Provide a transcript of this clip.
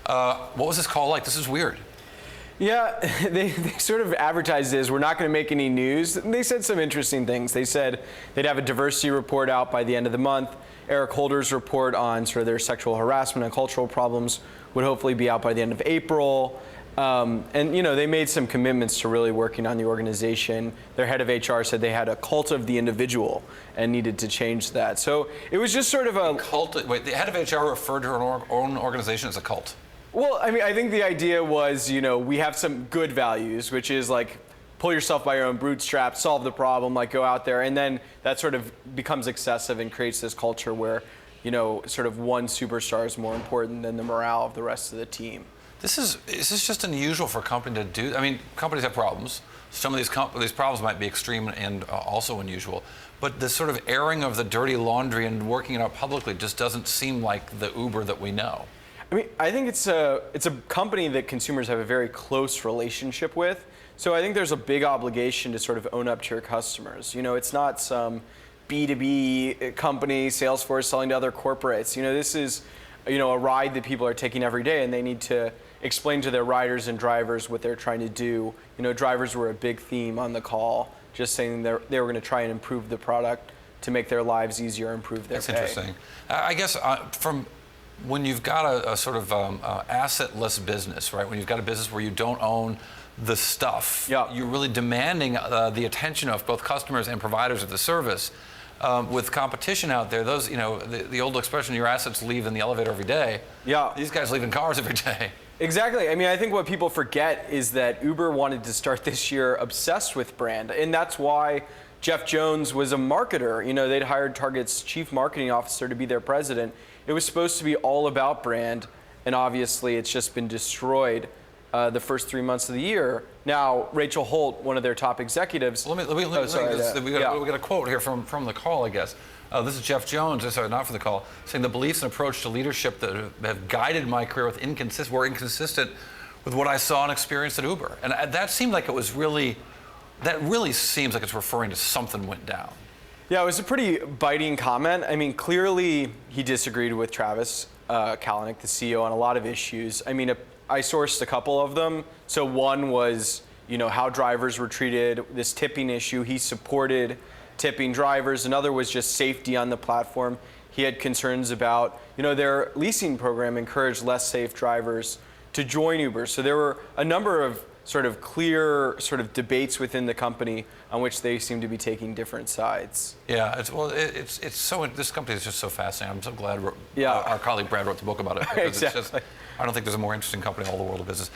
What was this call like? This is weird. Yeah, they sort of advertised it as we're not going to make any news. They said some interesting things. They said they'd have a diversity report out by the end of the month. Eric Holder's report on sort of their sexual harassment and cultural problems would hopefully be out by the end of April. And they made some commitments to really working on the organization. Their head of HR said they had a cult of the individual and needed to change that. So it was just sort of a cult. Wait, the head of HR referred to her own organization as a cult. Well, I mean, I think the idea was, we have some good values, which is like pull yourself by your own bootstraps, solve the problem, like go out there, and then that sort of becomes excessive and creates this culture where, sort of one superstar is more important than the morale of the rest of the team. Is this just unusual for a company to do? I mean, companies have problems. Some of these problems might be extreme and also unusual. But this sort of airing of the dirty laundry and working it out publicly just doesn't seem like the Uber that we know. I mean, I think it's a company that consumers have a very close relationship with. So I think there's a big obligation to sort of own up to your customers. It's not some B2B company, Salesforce selling to other corporates. This is, a ride that people are taking every day, and they need to explain to their riders and drivers what they're trying to do. Drivers were a big theme on the call, just saying they were going to try and improve the product to make their lives easier, improve their pay. That's interesting. I guess from when you've got a sort of assetless business, right? When you've got a business where you don't own the stuff, you're really demanding the attention of both customers and providers of the service. With competition out there, those, the old expression, your assets leave in the elevator every day. Yeah. These guys leave in cars every day. Exactly. I mean, I think what people forget is that Uber wanted to start this year obsessed with brand, and that's why Jeff Jones was a marketer. They'd hired Target's chief marketing officer to be their president. It was supposed to be all about brand, and obviously it's just been destroyed the first 3 months of the year. Now, Rachel Holt, one of their top executives. We got a quote here from the call, I guess. This is Jeff Jones, sorry, not for the call, saying the beliefs and approach to leadership that have guided my career were inconsistent with what I saw and experienced at Uber. And that seemed like that really seems like it's referring to something went down. Yeah, it was a pretty biting comment. I mean, clearly he disagreed with Travis Kalanick, the CEO, on a lot of issues. I mean, I sourced a couple of them. So one was, how drivers were treated, this tipping issue. He supported tipping drivers. Another was just safety on the platform. He had concerns about, their leasing program encouraged less safe drivers to join Uber. So there were a number of sort of clear sort of debates within the company on which they seem to be taking different sides. Yeah, it's so, this company is just so fascinating. I'm so glad our colleague Brad wrote the book about it. Because Exactly. I don't think there's a more interesting company in all the world of business.